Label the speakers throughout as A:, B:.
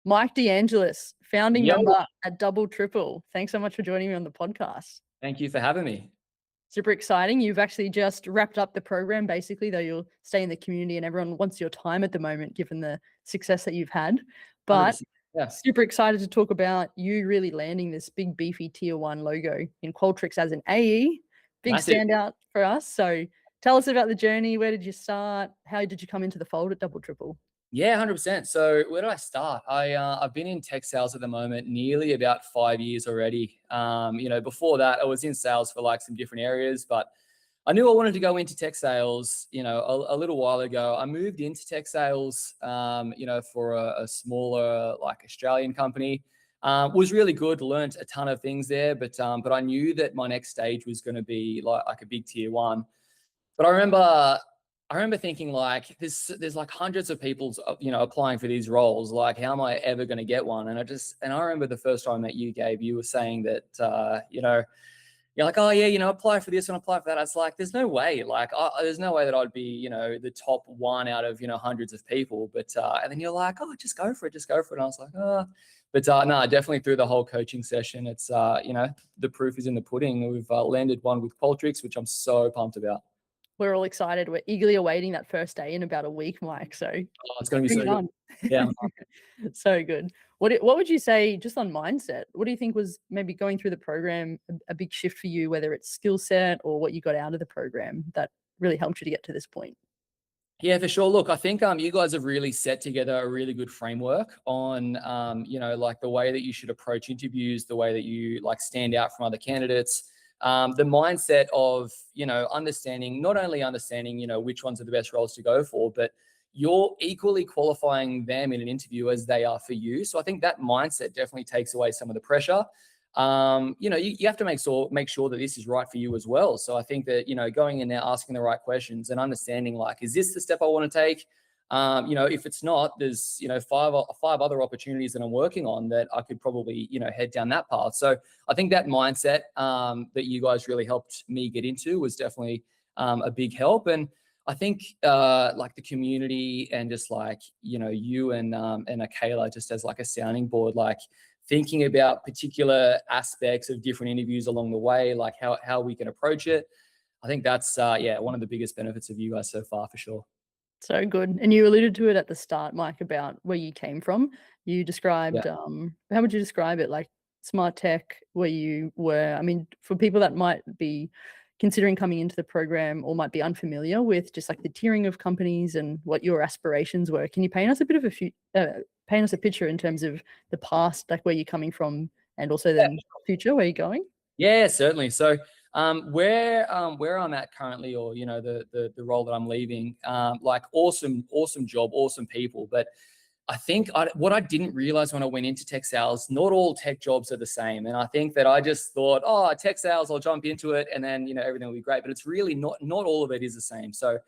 A: Mike DeAngelis, founding
B: Yo,
A: member at Double Triple. Thanks so much for joining me on the podcast.
B: thank you for having me.
A: Super exciting. You've actually just wrapped up the program, basically, though you'll stay in the community and everyone wants your time at the moment, given the success that you've had. But
B: 100%. Yeah.
A: super excited to talk about you really landing this big, beefy tier one logo in Qualtrics as an AE. Big
B: Massive.
A: standout for us. So tell us about the journey. Where did you start? How did you come into the fold at Double Triple?
B: Yeah, 100%. So where did I start? I've been in tech sales at the moment, nearly about 5 years already. Before that, I was in sales for like some different areas, but I knew I wanted to go into tech sales, a little while ago. I moved into tech sales, for a smaller like Australian company. Was really good, learned a ton of things there, but I knew that my next stage was going to be like a big tier one. But I remember thinking like there's like hundreds of people applying for these roles. Like, how am I ever going to get one? And I remember the first time that you were saying that you're like, oh yeah, apply for this and apply for that. It's like there's no way. Like there's no way that I'd be the top one out of hundreds of people. But and then you're like, oh, just go for it, just go for it. And I was like, oh. But no, definitely through the whole coaching session, it's the proof is in the pudding. We've landed one with Qualtrics, which I'm so pumped about.
A: We're all excited. We're eagerly awaiting that first day in about a week, Mike. So
B: Oh, it's going to be
A: bring
B: so
A: it
B: good.
A: on.
B: Yeah.
A: So good. What would you say just on mindset? What do you think was maybe going through the program a big shift for you, whether it's skill set or what you got out of the program that really helped you to get to this point?
B: Yeah, for sure. Look, I think you guys have really set together a really good framework on like the way that you should approach interviews, the way that you like stand out from other candidates, the mindset of understanding, not only understanding which ones are the best roles to go for, but you're equally qualifying them in an interview as they are for you. So I think that mindset definitely takes away some of the pressure. You have to make sure that this is right for you as well. So I think that going in there, asking the right questions and understanding like, is this the step I want to take? If it's not, there's five other opportunities that I'm working on that I could probably head down that path. So I think that mindset that you guys really helped me get into was definitely a big help. And I think like the community and just like you and Akayla just as like a sounding board, like thinking about particular aspects of different interviews along the way, like how we can approach it. I think that's one of the biggest benefits of you guys so far, for sure.
A: So good. And you alluded to it at the start, Mike, about where you came from. You described,
B: Yeah.
A: how would you describe it? Like smart tech, where you were. I mean, for people that might be considering coming into the program or might be unfamiliar with just like the tiering of companies and what your aspirations were, can you paint us a bit of paint us a picture in terms of the past, like where you're coming from, and also then future, where you're going?
B: Yeah, certainly. So where I'm at currently, or the role that I'm leaving, like awesome job, awesome people. But I think what I didn't realize when I went into tech sales, not all tech jobs are the same. And I think that I just thought, oh, tech sales, I'll jump into it and then everything will be great. But it's really not all of it is the same. So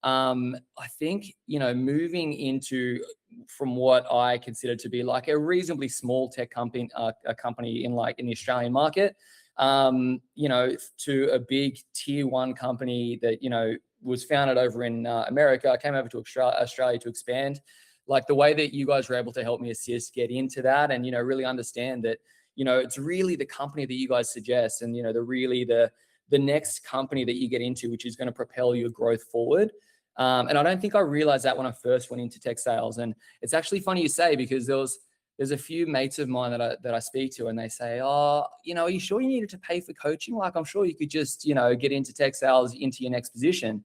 B: I think moving into, from what I consider to be like a reasonably small tech company, a company in the Australian market, to a big tier one company that was founded over in America. I came over to Australia to expand. Like the way that you guys were able to help me assist get into that, and really understand that it's really the company that you guys suggest, and the next company that you get into, which is going to propel your growth forward. And I don't think I realized that when I first went into tech sales. And it's actually funny you say, because there's a few mates of mine that I speak to, and they say, oh, are you sure you needed to pay for coaching? Like, I'm sure you could just, get into tech sales into your next position.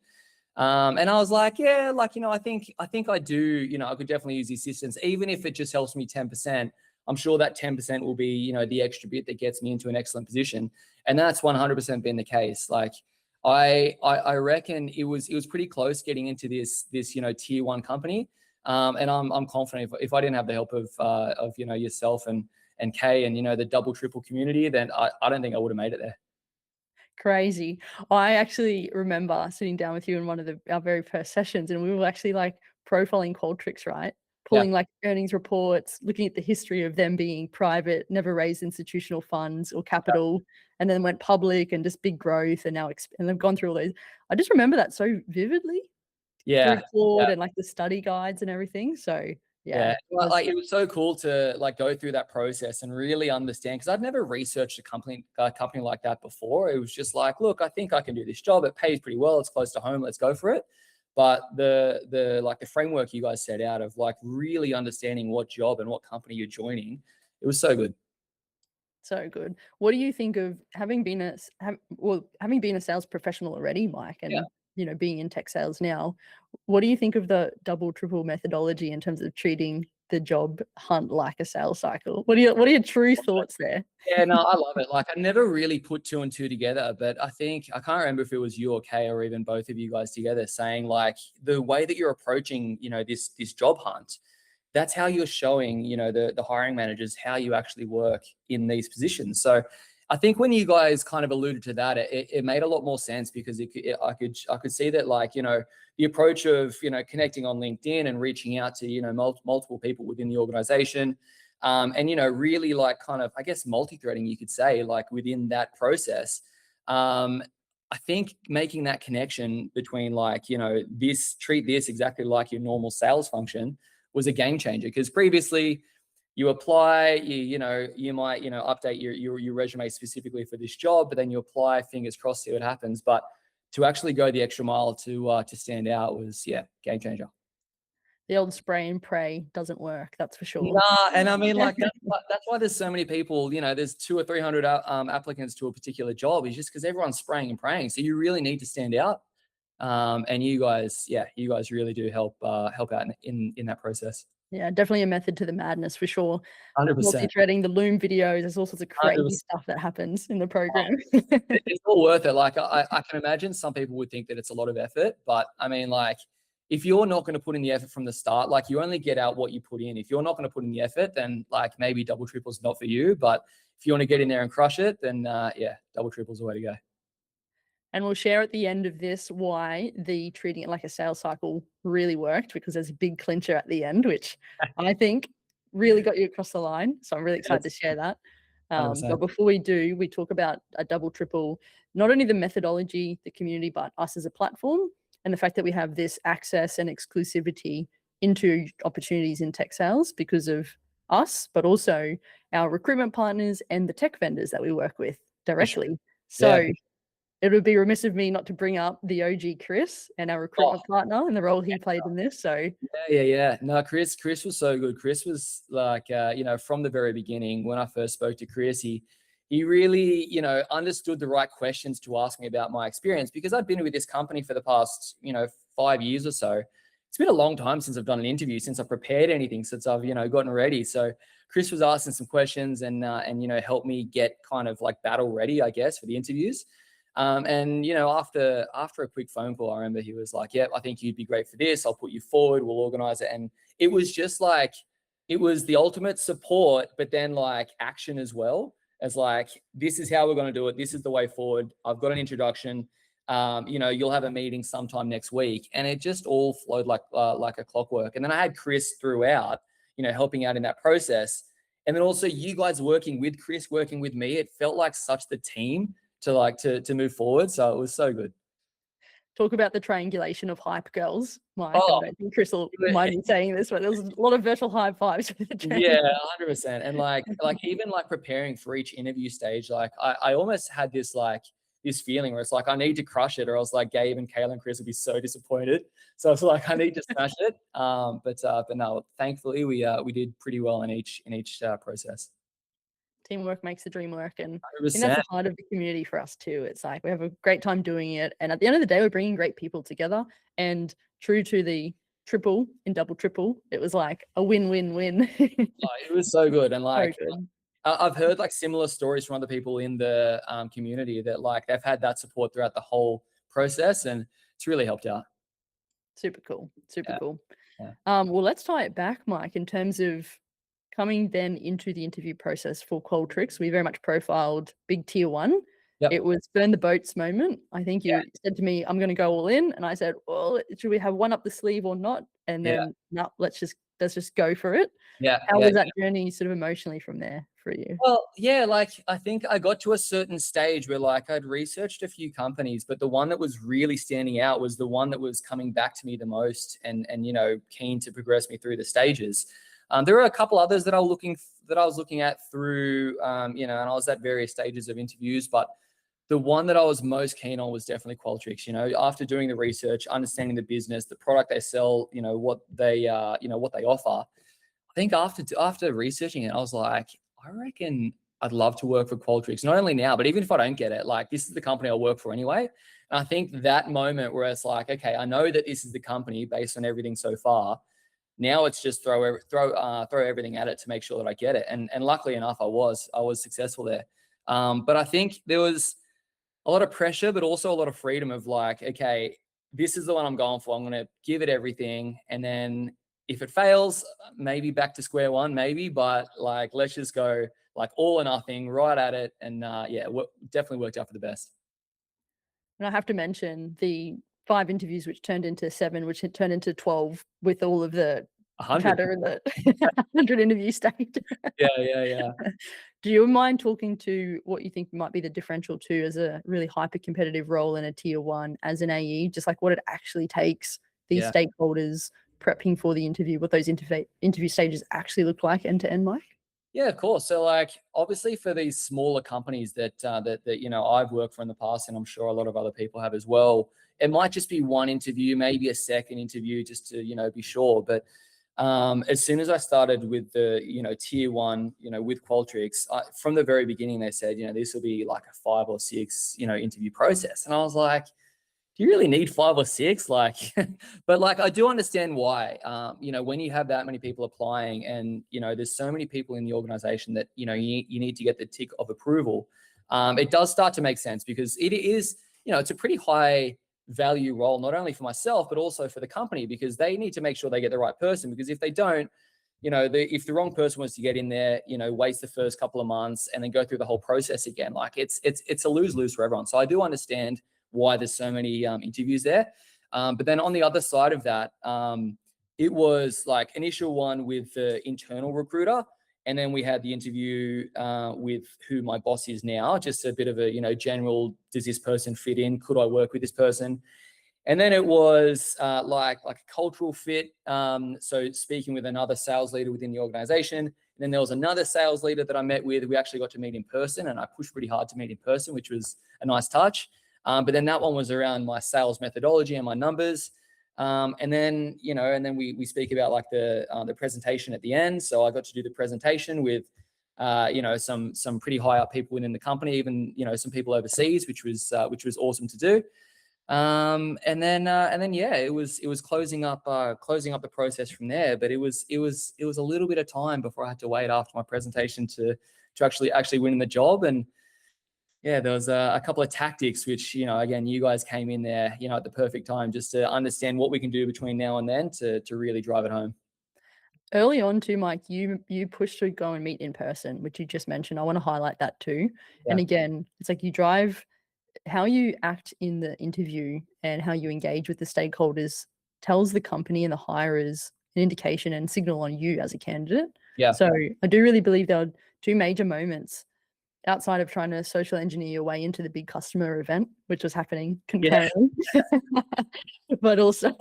B: And I was like, yeah, like, I think I do, I could definitely use the assistance, even if it just helps me 10%. I'm sure that 10% will be, the extra bit that gets me into an excellent position. And that's 100% been the case. Like, I reckon it was pretty close getting into this tier one company. And I'm confident if I didn't have the help of yourself and Kay and the double triple community, then I don't think I would have made it there.
A: Crazy. I actually remember sitting down with you in one of our very first sessions, and we were actually like profiling Qualtrics, right?
B: Yeah.
A: Pulling like earnings reports, looking at the history of them being private, never raised institutional funds or capital, and then went public and just big growth, and now and they've gone through all those. I just remember that so vividly through
B: Yeah.
A: Claude and like the study guides and everything. So Yeah.
B: Yeah, well, like, it was so cool to, like, go through that process and really understand because 'cause I'd never researched a company like that before. It was just like, "Look, I think I can do this job. It pays pretty well. It's close to home. Let's go for it." But the framework you guys set out of, like, really understanding what job and what company you're joining, it was so good.
A: So good. What do you think of having been having been a sales professional already, Mike,
B: Yeah.
A: and being in tech sales now? What do you think of the double triple methodology in terms of treating the job hunt like a sales cycle? What are your true thoughts there?
B: Yeah, no, I love it. Like, I never really put two and two together, but I think I can't remember if it was you or Kay or even both of you guys together saying like the way that you're approaching, this job hunt, that's how you're showing, the hiring managers how you actually work in these positions. So I think when you guys kind of alluded to that, it made a lot more sense because I could see that like, the approach of, connecting on LinkedIn and reaching out to, multiple people within the organization. And really like kind of, I guess, multi-threading, you could say, like within that process. Um, I think making that connection between like, treat this exactly like your normal sales function was a game changer because previously you apply, you might, update your resume specifically for this job, but then you apply, fingers crossed, see what happens. But to actually go the extra mile to stand out was, yeah, game changer.
A: The old spray and pray doesn't work, that's for sure.
B: Nah, and I mean, like that's why there's so many people. There's 200 or 300 applicants to a particular job. Is just because everyone's spraying and praying. So you really need to stand out. And you guys, yeah, you guys really do help out in that process.
A: Yeah, definitely a method to the madness for sure.
B: 100%.
A: Multi-threading, the Loom videos, there's all sorts of crazy
B: 100%.
A: stuff that happens in the program.
B: It's all worth it. Like I can imagine some people would think that it's a lot of effort, but I mean, like if you're not going to put in the effort from the start, like you only get out what you put in. If you're not going to put in the effort, then like maybe double triple's not for you. But if you want to get in there and crush it, then yeah, double triple's the way to go.
A: And we'll share at the end of this why the treating it like a sales cycle really worked, because there's a big clincher at the end, which I think really got you across the line. So I'm really excited to
B: Yes,
A: share that. But
B: 100%.
A: before we do, we talk about a double triple, not only the methodology, the community, but us as a platform, and the fact that we have this access and exclusivity into opportunities in tech sales because of us, but also our recruitment partners and the tech vendors that we work with
B: For sure.
A: directly.
B: Yeah.
A: So it would be remiss of me not to bring up the OG Chris and our
B: Oh,
A: recruitment partner and the role he played in this. So
B: yeah. No, Chris was so good. Chris was like, from the very beginning when I first spoke to Chris, he really, understood the right questions to ask me about my experience because I'd been with this company for the past, 5 years or so. It's been a long time since I've done an interview, since I've prepared anything, since I've, gotten ready. So Chris was asking some questions and helped me get kind of like battle ready, I guess, for the interviews. And after a quick phone call, I remember he was like, "Yep, I think you'd be great for this. I'll put you forward. We'll organize it." And it was just like it was the ultimate support, but then like action as well as like this is how we're going to do it. This is the way forward. I've got an introduction. You'll have a meeting sometime next week, and it just all flowed like a clockwork. And then I had Chris throughout, helping out in that process, and then also you guys working with Chris, working with me. It felt like such the team to move forward. So it was so good.
A: talk about the triangulation of hype girls, Mike. And
B: Oh,
A: I don't think Chris will mind me saying this, but there was a lot of virtual high fives with the
B: yeah,
A: triangle.
B: 100%. And like even like preparing for each interview stage, like I almost had this feeling where it's like I need to crush it, or else like Gabe and Kayla and Chris would be so disappointed. So it's like I need to smash it. But no, thankfully we did pretty well in each process.
A: Teamwork makes the dream work. And I think that's
B: 100%.
A: the heart of the community for us too. It's like we have a great time doing it. And at the end of the day, we're bringing great people together. And true to the triple in double triple, it was like a win-win-win.
B: It was so good. And
A: So
B: like
A: good.
B: I've heard like similar stories from other people in the community that like they've had that support throughout the whole process, and it's really helped out.
A: Super cool. Super
B: Yeah,
A: cool.
B: yeah,
A: Well, let's tie it back, Mike, in terms of coming then into the interview process for Qualtrics. We very much profiled big tier one.
B: yep,
A: It was burn the boats moment. I think
B: yeah,
A: you said to me, I'm going to go all in. And I said, well, should we have one up the sleeve or not? And
B: yeah,
A: then, no, let's just go for it.
B: yeah,
A: How
B: yeah.
A: was that journey sort of emotionally from there for you?
B: Well, yeah, like I think I got to a certain stage where like I'd researched a few companies, but the one that was really standing out was the one that was coming back to me the most and keen to progress me through the stages. There were a couple others that I was looking at through and I was at various stages of interviews, but the one that I was most keen on was definitely Qualtrics. After doing the research, understanding the business, the product they sell, what they offer. I think after researching it, I was like, I reckon I'd love to work for Qualtrics. Not only now, but even if I don't get it, like this is the company I'll work for anyway. And I think that moment where it's like, okay, I know that this is the company based on everything so far. Now it's just throw everything at it to make sure that I get it. And luckily enough, I was successful there. But I think there was a lot of pressure, but also a lot of freedom of like, okay, this is the one I'm going for. I'm going to give it everything. And then if it fails, maybe back to square one, maybe, but like, let's just go like all or nothing, right at it. And definitely worked out for the best.
A: And I have to mention the 5 interviews, which turned into 7, which had turned into 12 with all of the
B: 100.
A: chatter and the 100 interview stage.
B: Yeah.
A: Do you mind talking to what you think might be the differential too as a really hyper competitive role in a tier 1 as an AE, just like what it actually takes, these
B: Yeah.
A: stakeholders prepping for the interview, what those interview stages actually look like end to end, Mike?
B: Yeah, of course. So like obviously for these smaller companies that I've worked for in the past, and I'm sure a lot of other people have as well, it might just be one interview, maybe a second interview just to be sure. But as soon as I started with the tier 1 with Qualtrics, from the very beginning they said this will be like a 5 or 6 interview process, and I was like, do you really need 5 or 6? Like, but like, I do understand why, when you have that many people applying and, there's so many people in the organization that, you need to get the tick of approval. It does start to make sense because it is, it's a pretty high value role, not only for myself, but also for the company, because they need to make sure they get the right person. Because if they don't, if the wrong person was to get in there, waste the first couple of months and then go through the whole process again, like it's a lose-lose for everyone. So I do understand why there's so many interviews there. But then on the other side of that, it was like initial one with the internal recruiter. And then we had the interview with who my boss is now, just a bit of a, general, does this person fit in? Could I work with this person? And then it was like a cultural fit. So speaking with another sales leader within the organization. And then there was another sales leader that I met with. We actually got to meet in person, and I pushed pretty hard to meet in person, which was a nice touch. But then that one was around my sales methodology and my numbers. And then we speak about like the presentation at the end. So I got to do the presentation with some pretty high up people within the company, even some people overseas, which was awesome to do. And then it was closing up the process from there. But it was a little bit of time before I had to wait after my presentation to actually win the job. And yeah, there was a couple of tactics which, again, you guys came in there, at the perfect time just to understand what we can do between now and then to really drive it home.
A: Early on too, Mike, you pushed to go and meet in person, which you just mentioned. I want to highlight that too.
B: Yeah.
A: And again, it's like you drive how you act in the interview and how you engage with the stakeholders tells the company and the hirers an indication and signal on you as a candidate.
B: Yeah.
A: So I do really believe there are 2 major moments outside of trying to social engineer your way into the big customer event, which was happening concurrently. But also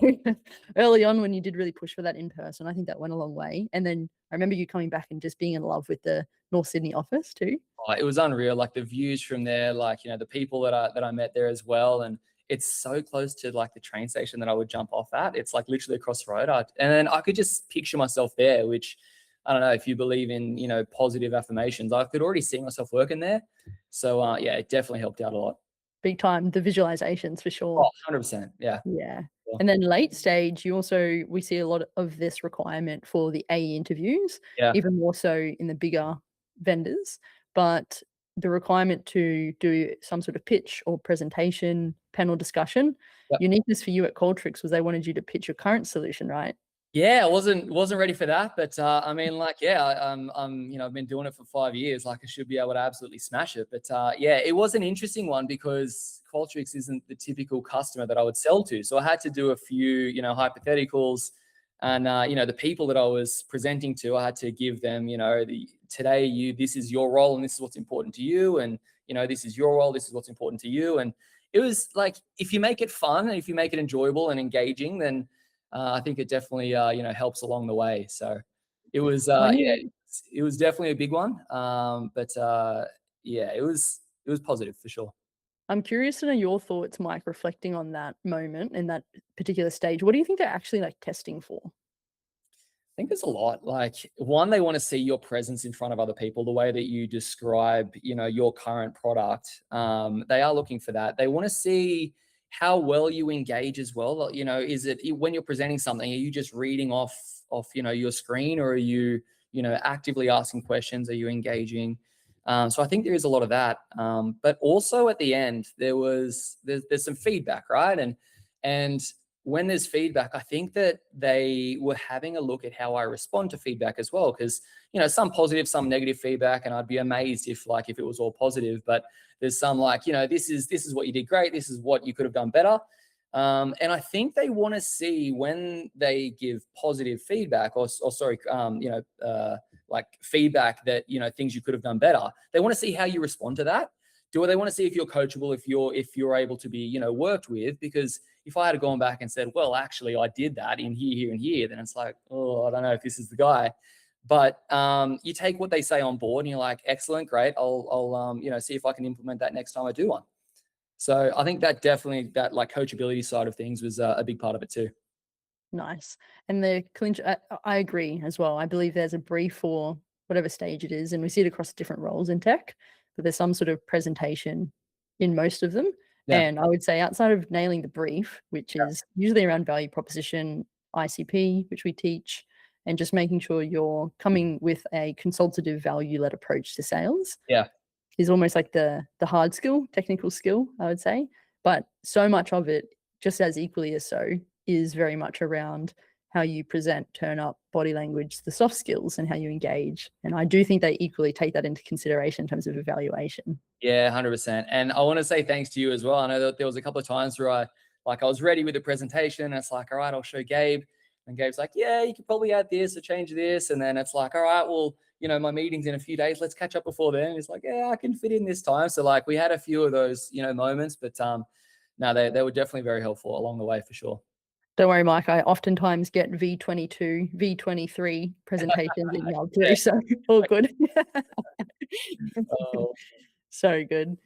A: early on when you did really push for that in person, I think that went a long way. And then I remember you coming back and just being in love with the North Sydney office too.
B: Oh, it was unreal. Like the views from there, like, the people that I met there as well. And it's so close to like the train station that I would jump off at. It's like literally across the road. And then I could just picture myself there, which I don't know if you believe in, positive affirmations. I could already see myself working there. So it definitely helped out a lot.
A: Big time, the visualizations for sure.
B: Oh, 100%. Yeah.
A: Yeah.
B: Sure.
A: And then late stage, we see a lot of this requirement for the AE interviews,
B: Yeah.
A: even more so in the bigger vendors. But the requirement to do some sort of pitch or presentation, panel discussion,
B: Yep.
A: uniqueness for you at Qualtrics was they wanted you to pitch your current solution, right?
B: Yeah, I wasn't ready for that, but I mean, like, yeah, I've been doing it for 5 years. Like, I should be able to absolutely smash it. But it was an interesting one because Qualtrics isn't the typical customer that I would sell to, so I had to do a few, hypotheticals, And the people that I was presenting to, I had to give them, today this is your role and this is what's important to you, and this is your role, this is what's important to you. And it was like, if you make it fun and if you make it enjoyable and engaging, then I think it definitely helps along the way. So it was
A: When
B: yeah,
A: you
B: it was definitely a big one. But yeah, it was positive for sure.
A: I'm curious to know your thoughts, Mike, reflecting on that moment and that particular stage. What do you think they're actually like testing for?
B: I think there's a lot. Like, one, they want to see your presence in front of other people, the way that you describe, your current product. They are looking for that. They want to see how well you engage as well. Is it, when you're presenting something, are you just reading off your screen, or are you actively asking questions? Are you engaging? So I think there is a lot of that. But also at the end, there's some feedback, right? And when there's feedback, I think that they were having a look at how I respond to feedback as well, because some positive, some negative feedback, and I'd be amazed if it was all positive. But there's some like, this is what you did great, this is what you could have done better. And I think they want to see, when they give positive feedback, or sorry, like feedback that things you could have done better. They want to see how you respond to that. Do they want to see if you're coachable, if you're able to be worked with? Because if I had gone back and said, well, actually, I did that in here, here, and here, then it's like, oh, I don't know if this is the guy. But you take what they say on board, and you're like, excellent, great. I'll see if I can implement that next time I do one. So I think that definitely, that like coachability side of things was a big part of it too.
A: Nice. And the clinch, I agree as well. I believe there's a brief for whatever stage it is, and we see it across different roles in tech, but there's some sort of presentation in most of them.
B: Yeah,
A: And I would say, outside of nailing the brief, which is usually around value proposition, ICP, which we teach, and just making sure you're coming with a consultative value-led approach to sales,
B: yeah,
A: is almost like the hard skill, technical skill, I would say. But so much of it, just as equally as so, is very much around how you present, turn up, body language, the soft skills, and how you engage. And I do think they equally take that into consideration in terms of evaluation.
B: yeah, 100%. And I want to say thanks to you as well. I know that there was a couple of times where I was ready with the presentation, and it's like, all right, I'll show Gabe. And Gabe's like, yeah, you could probably add this or change this. And then it's like, all right, well, my meeting's in a few days. Let's catch up before then. And it's like, yeah, I can fit in this time. So like, we had a few of those, moments, but no, they were definitely very helpful along the way for sure.
A: Don't worry, Mike. I oftentimes get V22, V23 presentations emailed through,
B: Yeah.
A: so all good.
B: Oh,
A: So good.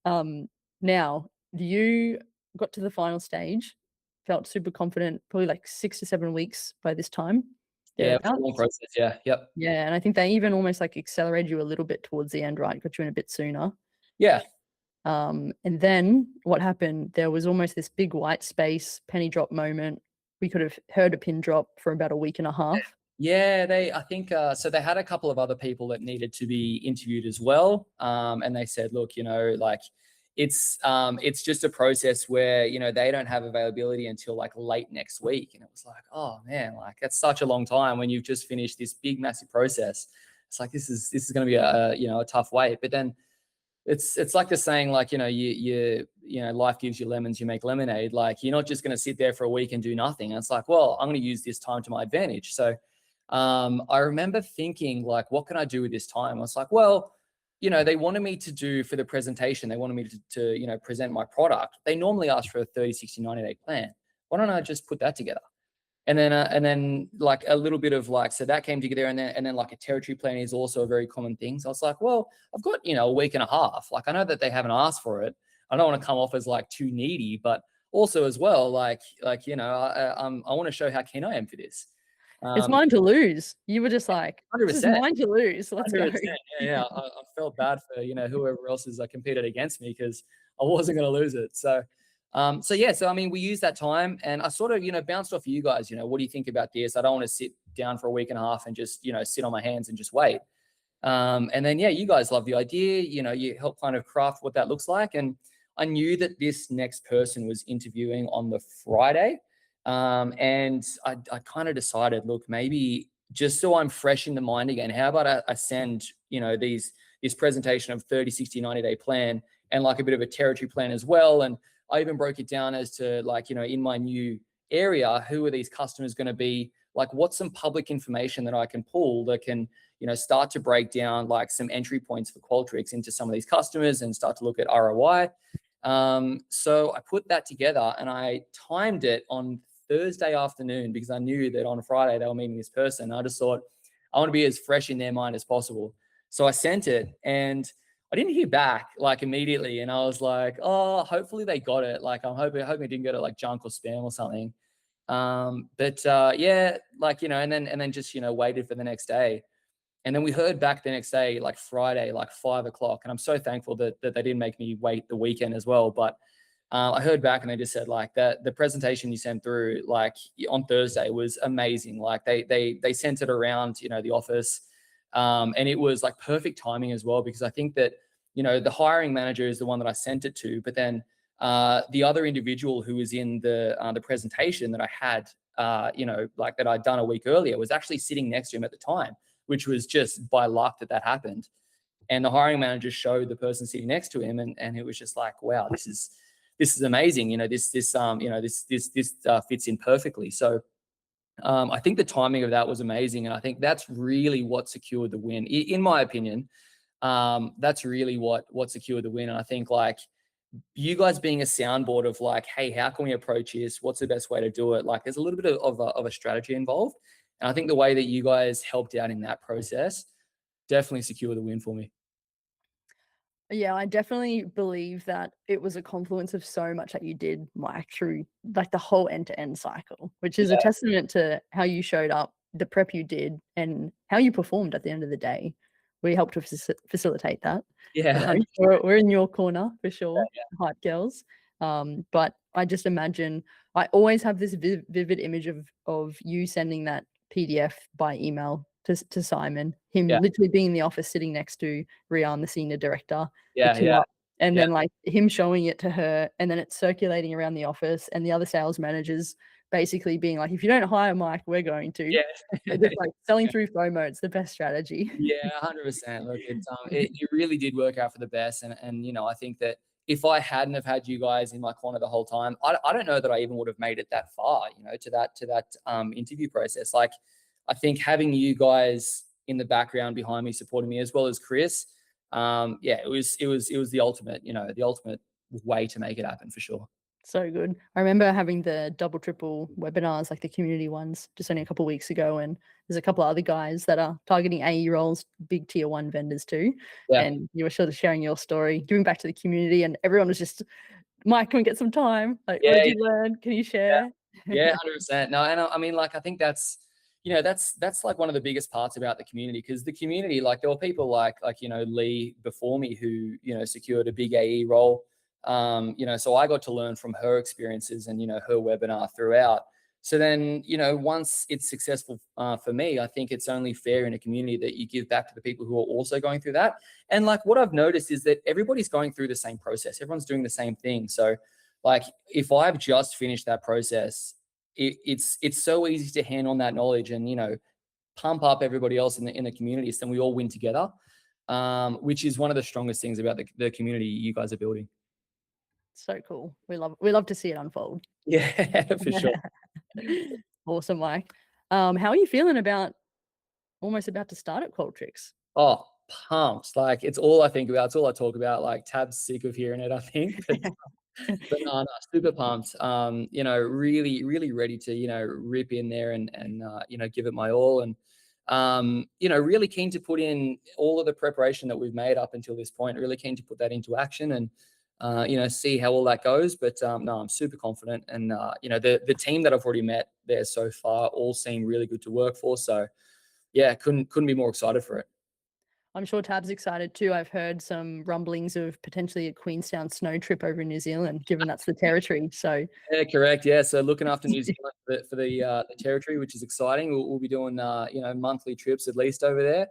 A: Now, you got to the final stage, felt super confident, probably like 6 to 7 weeks by this time,
B: yeah, it's a long
A: thereabouts.
B: process. Yeah. Yep.
A: Yeah, and I think they even almost like accelerated you a little bit towards the end, right? Got you in a bit sooner.
B: Yeah.
A: And then what happened? There was almost this big white space, penny drop moment. We could have heard a pin drop for about a week and a half.
B: Yeah, I think, so they had a couple of other people that needed to be interviewed as well. And they said, look, like, it's just a process where, they don't have availability until like late next week. And it was like, oh man, like that's such a long time when you've just finished this big, massive process. It's like, this is going to be a tough wait. But then it's like the saying, like, life gives you lemons, you make lemonade. Like, you're not just going to sit there for a week and do nothing. And it's like, well, I'm going to use this time to my advantage. So I remember thinking, like, what can I do with this time? I was like, well, they wanted me to do, for the presentation, they wanted me to present my product. They normally ask for a 30, 60, 90-day plan. Why don't I just put that together? And then like a little bit of like, so that came together, and then like a territory plan is also a very common thing. So I was like, well, I've got, a week and a half. Like, I know that they haven't asked for it. I don't want to come off as like too needy, but also as well, I want to show how keen I am for this.
A: It's mine to lose. You were just like, this is
B: 100%.
A: mine to lose. Let's go.
B: 100%. Yeah. I felt bad for, whoever else has competed against me, because I wasn't going to lose it. So I mean, we used that time, and I sort of, bounced off of you guys, what do you think about this? I don't want to sit down for a week and a half and just, sit on my hands and just wait. And then, yeah, you guys love the idea, you help kind of craft what that looks like. And I knew that this next person was interviewing on the Friday. And I kind of decided, look, maybe just so I'm fresh in the mind again, how about I send, this presentation of 30, 60, 90-day plan, and like a bit of a territory plan as well. And I even broke it down as to, like, in my new area, who are these customers going to be? like what's some public information that I can pull that can, start to break down like some entry points for Qualtrics into some of these customers and start to look at ROI. So I put that together and I timed it on Thursday afternoon because I knew that on Friday they were meeting this person. I just thought I want to be as fresh in their mind as possible. So I sent it and I didn't hear back like immediately. And I was like, oh, hopefully they got it. Like I'm hoping it didn't go to like junk or spam or something. Yeah, like, and then just, waited for the next day. And then we heard back the next day, like Friday, like 5 o'clock. And I'm so thankful that they didn't make me wait the weekend as well. But I heard back and they just said like that the presentation you sent through like on Thursday was amazing. Like they sent it around, the office. And it was like perfect timing as well, because I think that, the hiring manager is the one that I sent it to, but then the other individual who was in the presentation that I had, like that I'd done a week earlier was actually sitting next to him at the time, which was just by luck that happened. And the hiring manager showed the person sitting next to him, and it was just like, wow, this is amazing. This fits in perfectly. So I think the timing of that was amazing, and I think that's really what secured the win, in my opinion. That's really what secured the win, and I think like you guys being a soundboard of like, hey, how can we approach this? What's the best way to do it? Like, there's a little bit of a strategy involved, and I think the way that you guys helped out in that process definitely secured the win for me.
A: Yeah, I definitely believe that it was a confluence of so much that you did, Mike, through like the whole end-to-end cycle, which is a
B: Yeah,
A: testament to how you showed up, the prep you did, and how you performed at the end of the day. We helped to facilitate that.
B: yeah,
A: You know,
B: 100%.
A: we're in your corner for sure, hype girls. But I just imagine I always have this vivid image of you sending that PDF by email to Simon, him
B: Yeah,
A: literally being in the office sitting next to Rian, the senior director, the
B: yeah,
A: two
B: yeah,
A: up, and
B: yeah,
A: then like him showing it to her, and then it's circulating around the office, and the other sales managers basically being like, if you don't hire Mike, we're going to.
B: yeah.
A: They're just like selling through FOMO. It's the best strategy.
B: Yeah, 100%. Look, it really did work out for the best, and I think that if I hadn't have had you guys in my corner the whole time, I don't know that I even would have made it that far, to that interview process. Like, I think having you guys in the background behind me, supporting me, as well as Chris, yeah, it was the ultimate way to make it happen for sure.
A: So good. I remember having the double triple webinars, like the community ones, just only a couple of weeks ago, and there's a couple of other guys that are targeting AE roles, big tier one vendors too.
B: Yeah,
A: And you were sort of sharing your story, giving back to the community, and everyone was just, Mike, can we get some time? Like, what did
B: yeah,
A: you learn? Can you
B: yeah.
A: share?
B: Yeah, 100%. No, and I mean, like, I think that's like one of the biggest parts about the community, because the community, like, there were people like Lee before me who secured a big AE role. So I got to learn from her experiences and her webinar throughout. So then once it's successful for me, I think it's only fair in a community that you give back to the people who are also going through that. And like what I've noticed is that everybody's going through the same process. Everyone's doing the same thing. So like if I've just finished that process, it's so easy to hand on that knowledge and pump up everybody else in the community, so then we all win together, which is one of the strongest things about the community you guys are building.
A: So cool. We love to see it unfold.
B: Yeah, for sure.
A: Awesome, Mike. How are you feeling about almost about to start at Qualtrics?
B: Oh, pumped. Like it's all I think about. It's all I talk about. Like Tab's sick of hearing it, I think. But no, super pumped. Really, really ready to, rip in there and give it my all. And, really keen to put in all of the preparation that we've made up until this point, really keen to put that into action and, see how all that goes. But no, I'm super confident. And, the team that I've already met there so far all seem really good to work for. So yeah, couldn't be more excited for it.
A: I'm sure Tab's excited too. I've heard some rumblings of potentially a Queenstown snow trip over in New Zealand, given that's the territory. So
B: Yeah, correct. Yeah, so looking after New Zealand for the territory, which is exciting. We'll be doing monthly trips at least over there,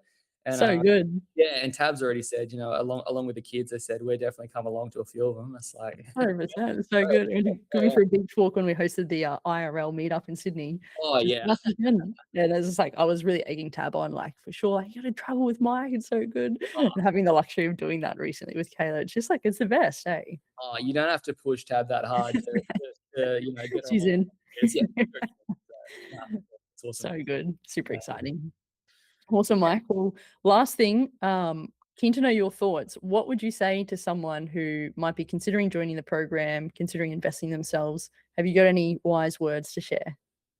B: and
A: so good.
B: yeah, and Tab's already said along with the kids, they said we're definitely come along to a few of them. That's like
A: 100%. So good. And going for a big talk when we hosted the IRL meetup in Sydney.
B: oh
A: Just
B: yeah,
A: nothing done. Yeah, there's just like I was really egging Tab on, like for sure, like you gotta travel with Mike. It's so good.
B: oh,
A: And having the luxury of doing that recently with Kayla, it's just like it's the best, eh?
B: oh, you don't have to push Tab that hard to get
A: She's
B: along.
A: in.
B: Yes, yeah, no, It's awesome.
A: So good. Super
B: Yeah.
A: exciting. Awesome, Mike. Well, last thing, keen to know your thoughts. What would you say to someone who might be considering joining the program, considering investing themselves? Have you got any wise words to share?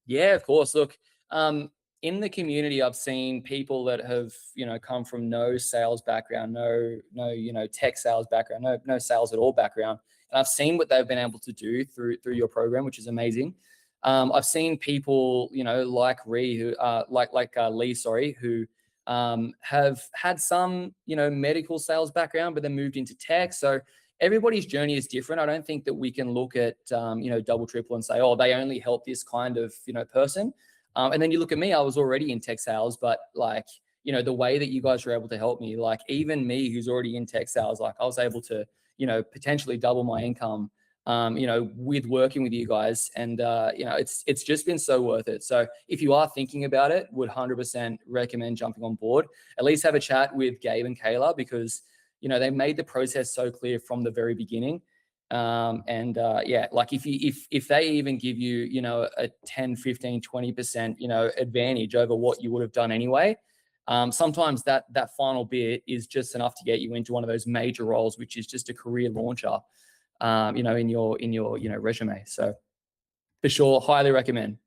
B: Yeah, of course. Look, um, in the community, I've seen people that have, come from no sales background, no, tech sales background, no sales at all background, and I've seen what they've been able to do through your program, which is amazing. I've seen people, like Ree, who, Lee, sorry, who have had some, medical sales background, but then moved into tech. So everybody's journey is different. I don't think that we can look at double triple and say, oh, they only help this kind of person. And then you look at me, I was already in tech sales, but like the way that you guys were able to help me, like even me who's already in tech sales, like I was able to potentially double my income with working with you guys, and it's just been so worth it. So if you are thinking about it, would 100% recommend jumping on board. At least have a chat with Gabe and Kayla, because they made the process so clear from the very beginning. Yeah, like if they even give you a 10, 15, 20% advantage over what you would have done anyway, sometimes that final bit is just enough to get you into one of those major roles, which is just a career launcher in your resume. So for sure, highly recommend.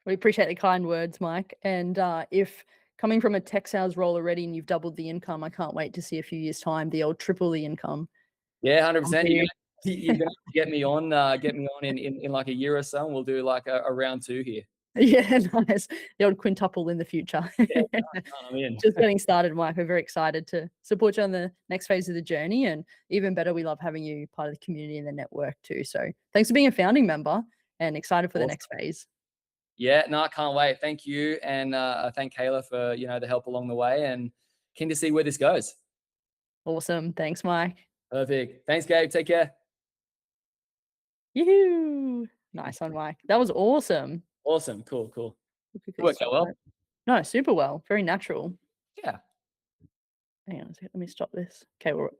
A: We appreciate the kind words, Mike. And if coming from a tech sales role already and you've doubled the income, I can't wait to see a few years' time the old triple the income.
B: Yeah,
A: Come
B: 100%.
A: for you.
B: You're gonna have to get me on in like a year or so, and we'll do like a round two here.
A: Yeah, nice. The old quintuple in the future.
B: Yeah, I'm in.
A: Just getting started, Mike. We're very excited to support you on the next phase of the journey. And even better, we love having you part of the community and the network too. So thanks for being a founding member and excited for the
B: Awesome.
A: next phase.
B: Yeah, no, I can't wait. Thank you, and thank Kayla for the help along the way, and keen to see where this goes.
A: Awesome. Thanks, Mike.
B: Perfect. Thanks, Gabe. Take care.
A: Yoo-hoo. Nice one, Mike. That was awesome.
B: Awesome. Cool.
A: We quickly
B: Worked out
A: stop
B: well.
A: that. No, super well. Very natural.
B: Yeah.
A: Hang on a second. Let me stop this. Okay, we're